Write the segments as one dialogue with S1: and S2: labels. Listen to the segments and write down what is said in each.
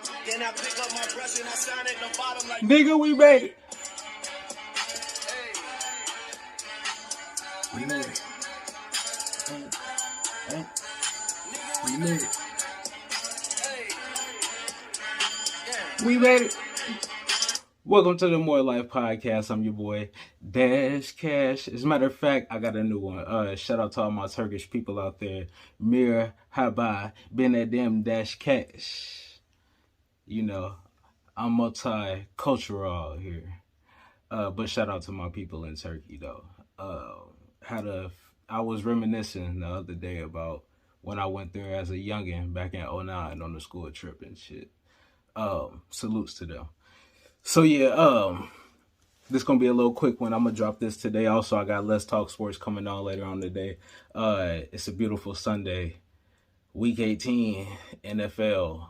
S1: Then I pick up my brush and I shine at the bottom like
S2: nigga, we made it. We made it. We made it. We made it. Welcome to the More Life Podcast. I'm your boy, Dash Cash. As a matter of fact, I got a new one. Shout out to all my Turkish people out there. Mir Haba Ben Edem Dash Cash. You know, I'm multicultural here. But shout out to my people in Turkey, though. I was reminiscing the other day about when I went there as a youngin' back in 2009 on the school trip and shit. Salutes to them. So yeah, this gonna be a little quick one. I'm gonna drop this today. Also, I got Let's Talk Sports coming on later on today. It's a beautiful Sunday, Week 18 NFL.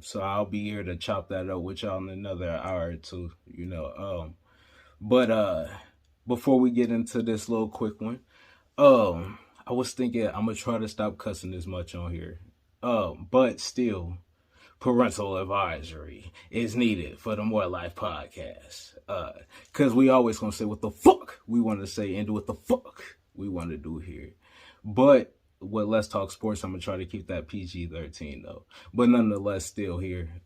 S2: So I'll be here to chop that up with y'all in another hour or two. You know. But before we get into this little quick one, I was thinking I'm gonna try to stop cussing as much on here. But still, parental advisory is needed for the More Life Podcast. Cause we always gonna say what the fuck we want to say and do what the fuck we want to do here. But with Let's Talk Sports, I'm gonna try to keep that PG-13 though. But nonetheless, still here.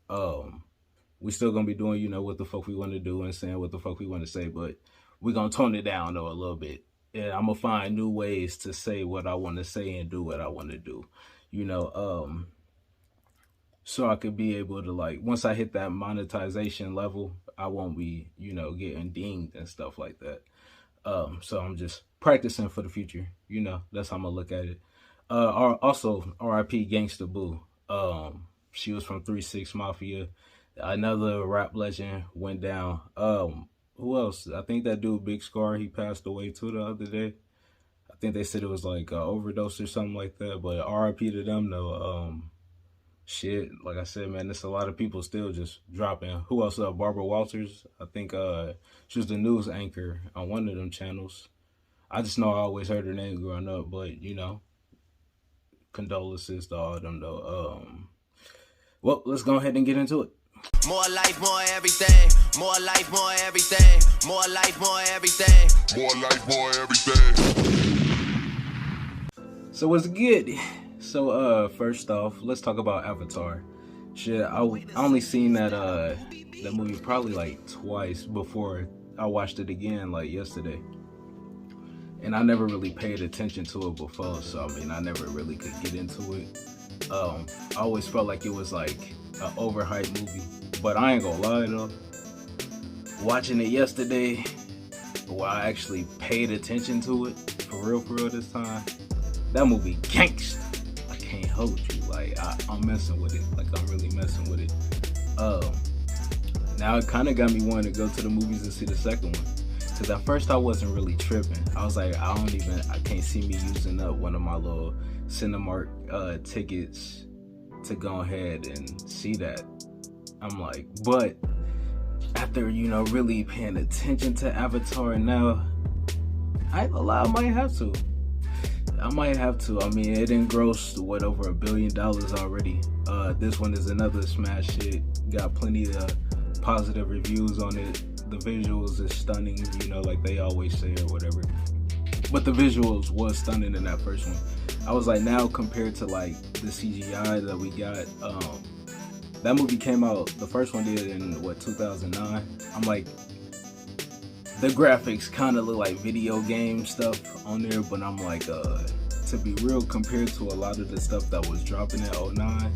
S2: We still gonna be doing, you know, what the fuck we want to do and saying what the fuck we want to say, but we gonna tone it down though a little bit. And I'm gonna find new ways to say what I want to say and do what I want to do. You know, so I could be able to, like, once I hit that monetization level, I won't be, you know, getting dinged and stuff like that. So I'm just practicing for the future. You know, that's how I'm gonna look at it. Also, R.I.P. Gangsta Boo. She was from 3-6 Mafia. Another rap legend went down. Who else? I think that dude Big Scar, he passed away too the other day. I think they said it was like an overdose or something like that. But R.I.P. to them though. Shit, like I said, man, there's a lot of people still just dropping. Who else? Barbara Walters. I think she was the news anchor on one of them channels. I just know I always heard her name growing up, but you know, condolences to all of them though. Well, let's go ahead and get into it.
S1: more life, more everything. More life, more everything. More life, more everything. More life, more everything.
S2: So what's good? So first off, let's talk about Avatar. Shit, I only seen that movie probably like twice before I watched it again like yesterday. And I never really paid attention to it before, so I mean I never really could get into it. I always felt like it was like an overhyped movie. But I ain't gonna lie though, watching it yesterday, while I actually paid attention to it, for real this time, that movie gangsta. I can't hold you, like I'm messing with it, like I'm really messing with it. Now it kind of got me wanting to go to the movies and see the second one. Cause at first I wasn't really tripping. I was like, I can't see me using up one of my little Cinemark tickets to go ahead and see that. I'm like, but after, you know, really paying attention to Avatar now, I ain't gonna lie, I might have to. I mean, it didn't gross, what, over $1 billion already. This one is another smash hit. Got plenty of positive reviews on it. The visuals is stunning, you know, like they always say or whatever. But the visuals was stunning in that first one. I was like, now compared to like the CGI that we got, that movie came out, the first one did in what, 2009? I'm like, the graphics kind of look like video game stuff on there, but I'm like, to be real, compared to a lot of the stuff that was dropping in 2009,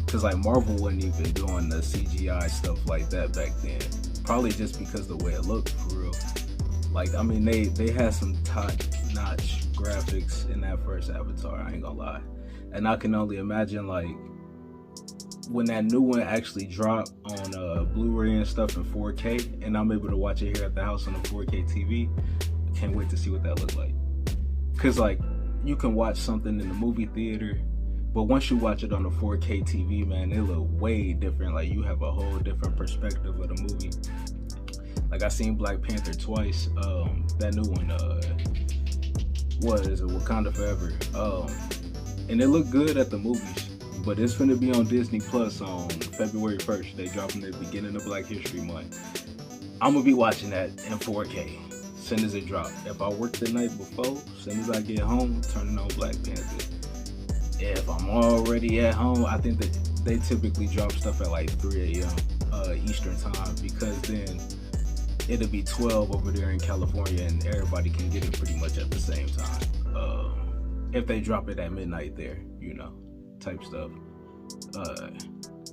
S2: because like Marvel wasn't even doing the CGI stuff like that back then. Probably just because the way it looked, for real. Like, I mean, they had some top-notch graphics in that first Avatar, I ain't gonna lie. And I can only imagine, like, when that new one actually dropped on Blu-ray and stuff in 4K, and I'm able to watch it here at the house on a 4K TV, I can't wait to see what that looks like. Because, like, you can watch something in the movie theater, but once you watch it on a 4K TV, man, it look way different. Like, you have a whole different perspective of the movie. Like, I seen Black Panther twice. That new one, what is it, Wakanda Forever. And it looked good at the movies. but it's gonna be on Disney Plus on February 1st. They dropping the beginning of Black History Month. I'm gonna be watching that in 4K as soon as it drops. If I work the night before, as soon as I get home, turning on Black Panther. If I'm already at home, I think that they typically drop stuff at like 3 a.m. Eastern time, because then it'll be 12 over there in California and everybody can get it pretty much at the same time. If they drop it at midnight there, you know, type stuff.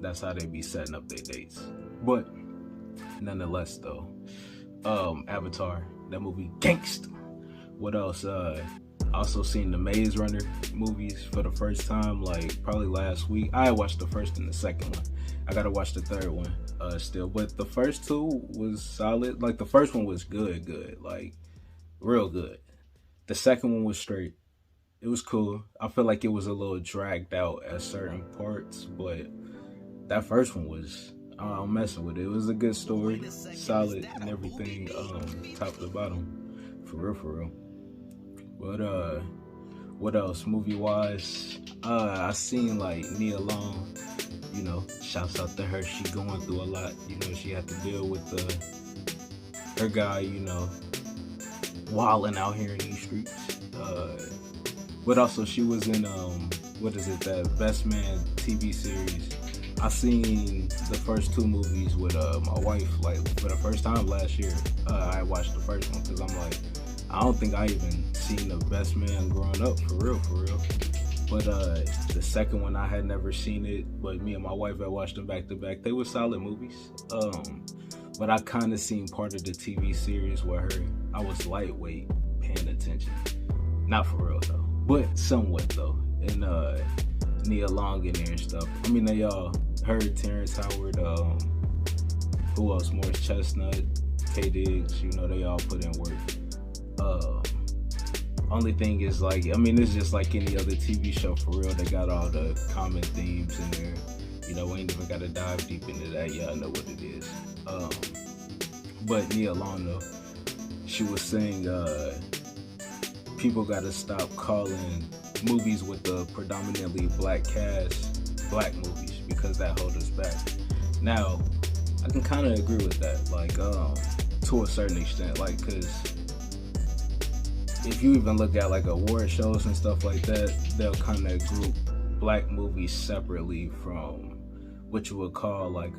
S2: That's how they be setting up their dates. But nonetheless though, Avatar, that movie gangsta. What else? Also seen the Maze Runner movies for the first time, like probably last week. I watched the first and the second one. I gotta watch the third one still, but the first two was solid. Like the first one was good, like real good. The second one was straight. It was cool. I feel like it was a little dragged out at certain parts, but that first one was, I'm messing with it. It was a good story, solid and everything, top to bottom, for real. But what else? Movie wise, I seen like Nia Long. You know, shouts out to her. She going through a lot. You know, she had to deal with her guy. You know, wilding out here in these streets. But also she was in what is it? That Best Man TV series. I seen the first two movies with my wife, like for the first time last year. I watched the first one because I'm like, I don't think I even seen the Best Man growing up, for real. But the second one, I had never seen it, but me and my wife had watched them back to back. They were solid movies. But I kind of seen part of the TV series where I was lightweight paying attention. Not for real though, but somewhat though. And Nia Long in there and stuff. I mean, they all heard Terrence Howard, who else? Morris Chestnut, K Diggs, you know, they all put in work. Only thing is, like, I mean, it's just like any other TV show for real. They got all the common themes in there. You know, we ain't even got to dive deep into that. Y'all know what it is. But Nia Long, though, she was saying people got to stop calling movies with the predominantly black cast black movies, because that hold us back. Now, I can kind of agree with that, like, to a certain extent, like, because if you even look at like award shows and stuff like that, they'll kind of group black movies separately from what you would call like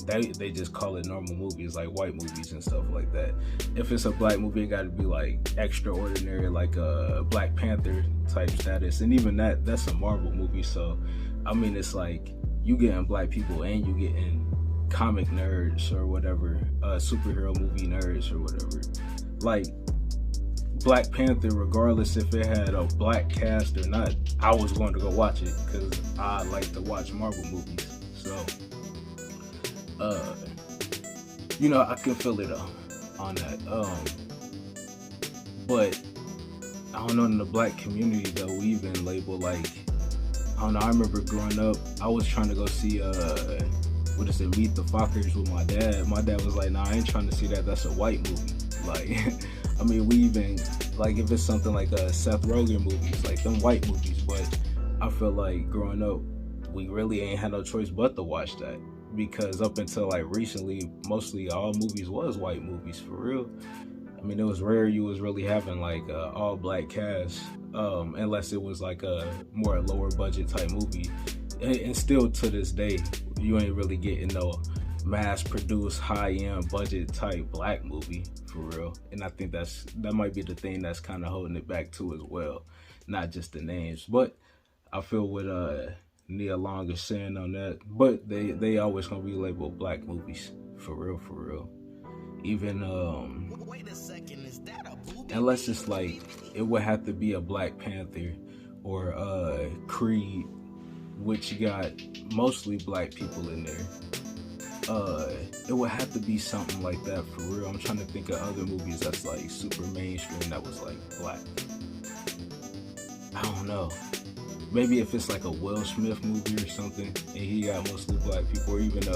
S2: they just call it normal movies, like white movies and stuff like that. If it's a black movie, it got to be like extraordinary, like a Black Panther type status, and even that's a Marvel movie. So I mean, it's like you getting black people and you getting comic nerds or whatever, superhero movie nerds or whatever. Like Black Panther, regardless if it had a black cast or not, I was going to go watch it because I like to watch Marvel movies. So, you know, I can feel it on that. But I don't know, in the black community though, we even label like, I don't know, I remember growing up, I was trying to go see Meet the Fockers with my dad. My dad was like, nah, I ain't trying to see that. That's a white movie. Like, I mean, we even, like, if it's something like Seth Rogen movies, like them white movies, but I feel like growing up, we really ain't had no choice but to watch that, because up until like recently, mostly all movies was white movies, for real. I mean, it was rare you was really having like all black cast, unless it was like a more lower budget type movie. And still to this day, you ain't really getting no mass produced high end budget type black movie, for real. And I think that might be the thing that's kind of holding it back too as well, not just the names. But I feel what Nia Long is saying on that, but they always gonna be labeled black movies, for real. Even unless it's like it would have to be a Black Panther or Creed, which got mostly black people in there. It would have to be something like that, for real. I'm trying to think of other movies that's like super mainstream that was like black. I don't know. Maybe if it's like a Will Smith movie or something and he got mostly black people, or even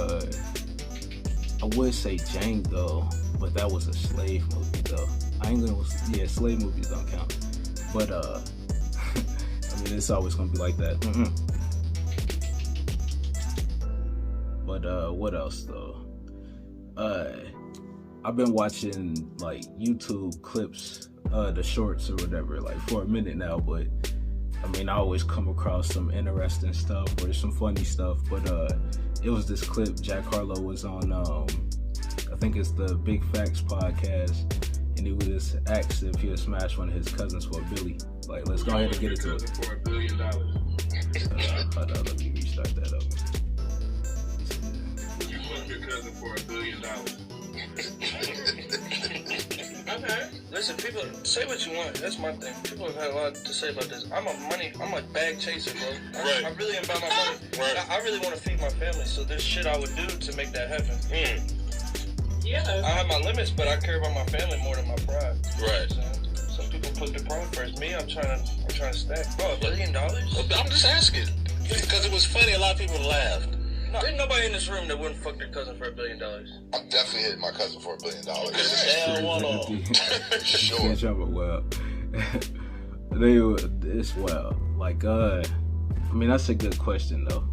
S2: I would say Django, but that was a slave movie though. Slave movies don't count. But I mean, it's always gonna be like that. But what else though? I've been watching like YouTube clips, the shorts or whatever, like for a minute now. But I mean, I always come across some interesting stuff or some funny stuff. But it was this clip. Jack Harlow was on, I think it's the Big Facts podcast, and he was asked if he would smash one of his cousins for a billi. Like, let's go ahead and get into it.
S3: For $1 billion.
S2: Hold on, let me restart that up.
S3: You fuck your cousin for $1 billion.
S4: Okay. Listen, people, say what you want. That's my thing. People have had a lot to say about this. I'm a bag chaser, bro. I really am about my money.
S5: Right.
S4: I really want to feed my family, so there's shit I would do to make that happen.
S5: Yeah.
S4: I have my limits, but I care about my family more than my pride.
S5: Right.
S4: So, some people put their pride first. Me, I'm trying to stack. Bro, $1 billion?
S5: I'm just asking. Because it was funny, a lot of people laughed.
S4: No, there's nobody in this room that wouldn't fuck their cousin for $1 billion.
S6: I'm definitely hitting my cousin for $1 billion.
S5: Hell, one on.
S6: Sure.
S2: Can't jump it well. It's well. Like, I mean, that's a good question though.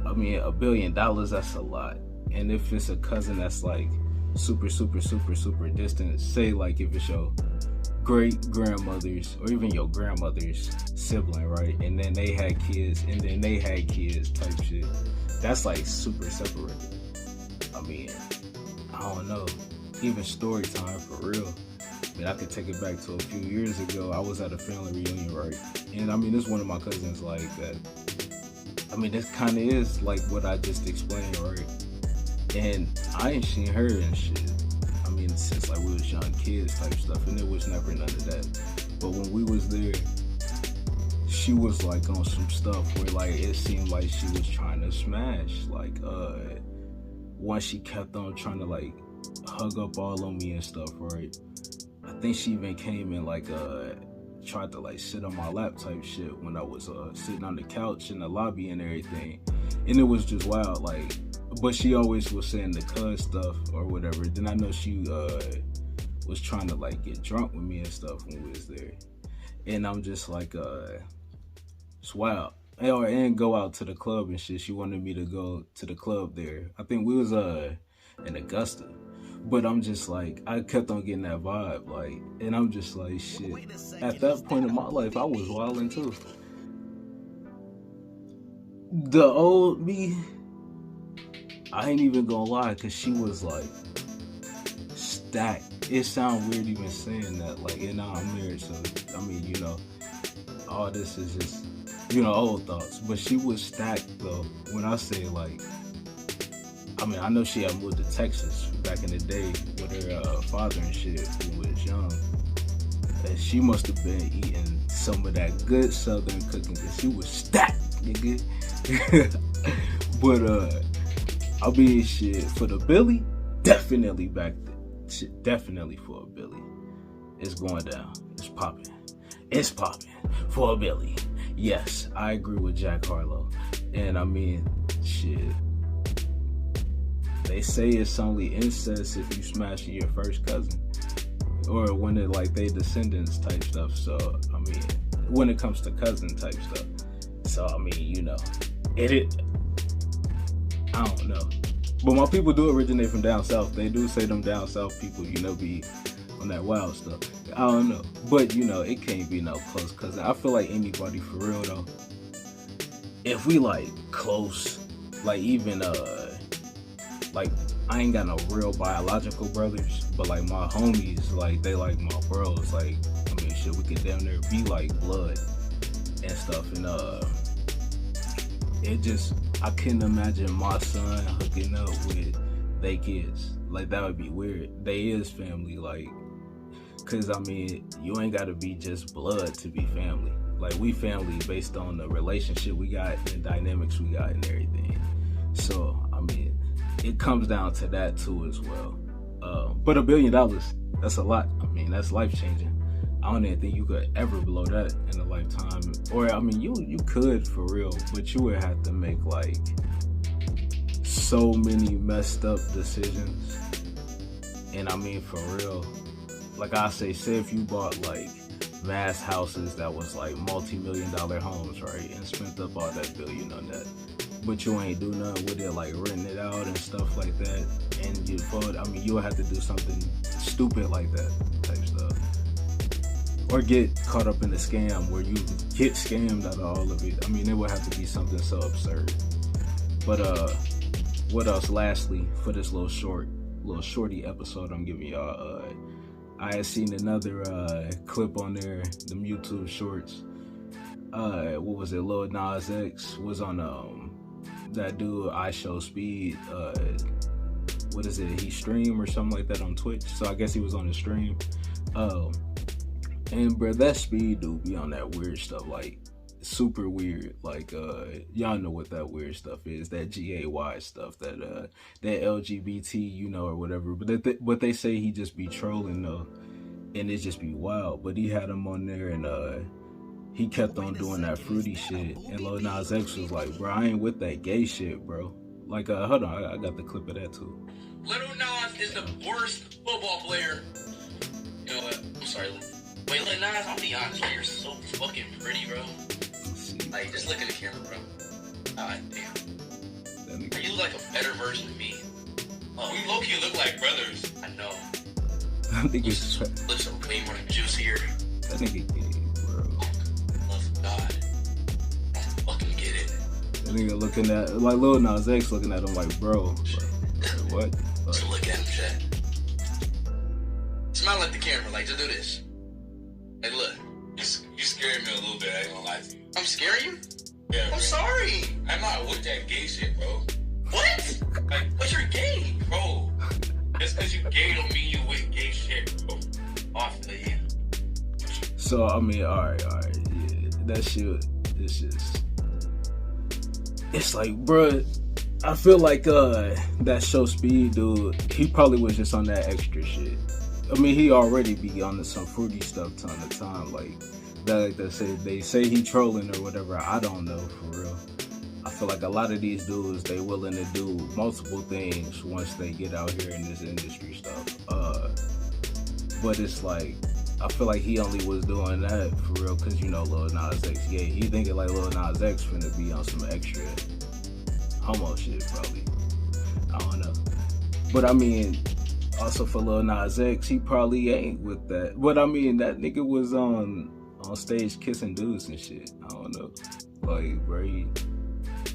S2: I mean, $1 billion, that's a lot. And if it's a cousin that's like super distant, say like if it's your great grandmother's or even your grandmother's sibling, right? And then they had kids, and then they had kids type shit. That's like super separated. I mean, I don't know. Even story time for real. I mean, I could take it back to a few years ago. I was at a family reunion, right? And I mean, this one of my cousins like that. I mean, this kind of is like what I just explained, right? And I ain't seen her and shit. I mean, since like we was young kids type stuff, and there was never none of that. But when we was there, she was like on some stuff where like it seemed like she was trying to smash. Like once she kept on trying to like hug up all on me and stuff, right? I think she even came and like tried to like sit on my lap type shit when I was sitting on the couch in the lobby and everything. And it was just wild, like, but she always was saying the cuz stuff or whatever. Then I know she was trying to like get drunk with me and stuff when we was there. And I'm just like, it's wild. And go out to the club and shit. She wanted me to go to the club there. I think we was in Augusta. But I'm just like, I kept on getting that vibe, like, and I'm just like, shit. At that point in my life, I was wilding too. The old me, I ain't even gonna lie, cause she was like stacked. It sounds weird even saying that, like, and now I'm married, so I mean, you know, all this is just, you know, old thoughts. But she was stacked though. When I say like, I mean, I know she had moved to Texas back in the day with her father and shit when we was young. And she must have been eating some of that good Southern cooking because she was stacked, nigga. But, I mean, shit, for the billi, definitely back then. Shit, definitely for a billi. It's going down. It's popping. It's popping for a billi. Yes, I agree with Jack Harlow. And, I mean, shit. They say it's only incest if you smash your first cousin, or when it like they descendants type stuff. So I mean, when it comes to cousin type stuff. So I mean, you know, it. I don't know, but my people do originate from down south. They do say them down south people, you know, be on that wild stuff. I don't know, but you know, it can't be no close cousin. I feel like anybody for real though. If we like close, like even like, I ain't got no real biological brothers, but like my homies, like they like my bros. Like, I mean, shit, we could damn near be like blood and stuff. And it just, I couldn't imagine my son hooking up with they kids. Like, that would be weird. They is family, like, cause I mean, you ain't gotta be just blood to be family. Like, we family based on the relationship we got and the dynamics we got and everything. So, I mean, it comes down to that too as well. But $1 billion, that's a lot. I mean, that's life-changing. I don't even think you could ever blow that in a lifetime. Or, I mean, you could for real, but you would have to make like so many messed up decisions. And I mean, for real, like I say if you bought like mass houses that was like multi-million-dollar homes, right, and spent up all that billion on that, but you ain't do nothing with it, like renting it out and stuff like that, and you fold, I mean, you'll have to do something stupid like that type stuff. Or get caught up in the scam where you get scammed out of all of it. I mean, it would have to be something so absurd. But what else? Lastly, for this little shorty episode I'm giving y'all, I had seen another clip on there, the YouTube shorts. What was it? Lil Nas X was on that dude ishowspeed. What is it? He stream or something like that on Twitch. So I guess he was on the stream. And bro, that speed dude be on that weird stuff, like super weird. Like y'all know what that weird stuff is, that GAY stuff, that LGBT, you know, or whatever. But they say he just be trolling though, and it just be wild. But he had him on there, and he kept on doing that fruity shit. And Lil Nas X was like, bro, I ain't with that gay shit, bro. Like, hold on, I got the clip of that too.
S7: Lil Nas is the worst football player. You know what? I'm sorry. Wait, Lil Nas, I'll be honest, bro. You're so fucking pretty, bro. Like, just look at the camera, bro. God damn. You look like a better version of me. Oh, we low-key look like brothers. I know.
S2: I think it's
S7: Lips are way more juicier.
S2: That nigga gay, bro.
S7: Love God. I fucking get it.
S2: That nigga looking at, like Lil Nas X looking at him like, bro. Like, what?
S7: Just look at him, Chad. Smile at the camera, like, just do this. Hey, look.
S5: You scared me a little bit, I ain't gonna lie to you.
S7: I'm scaring you?
S5: Yeah,
S7: I'm sorry.
S5: I'm not with that gay shit, bro.
S7: What?
S5: Like,
S7: What's your game?
S5: bro, just cause you gay don't mean you with gay shit, bro.
S7: Oh, I feel you.
S2: So, I mean, alright, yeah. That shit, it's just, it's like, bruh, I feel like, that show Speed dude, he probably was just on that extra shit. I mean, he already be on some fruity stuff ton of time, like that. They say he trolling or whatever. I don't know, for real. I feel like a lot of these dudes, they willing to do multiple things once they get out here in this industry stuff. But it's like, I feel like he only was doing that for real because, you know, Lil Nas X. Yeah, he thinking like Lil Nas X finna be on some extra homo shit, probably. I don't know. But I mean, also for Lil Nas X, he probably ain't with that. But I mean, that nigga was on stage kissing dudes and shit. I don't know. Like, bro,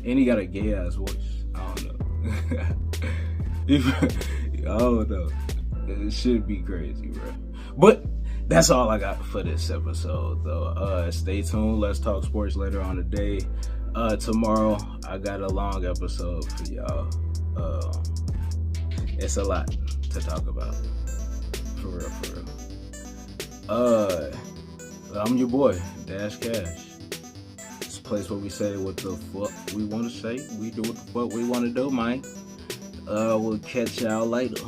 S2: and he got a gay ass voice. I don't know. I don't know. It should be crazy, bro. But that's all I got for this episode, though. Stay tuned. Let's talk sports later on today. Tomorrow, I got a long episode for y'all. It's a lot to talk about. For real. I'm your boy, Dash Cash. It's a place where we say what the fuck we want to say. We do what the fuck we want to do, man. We'll catch y'all later.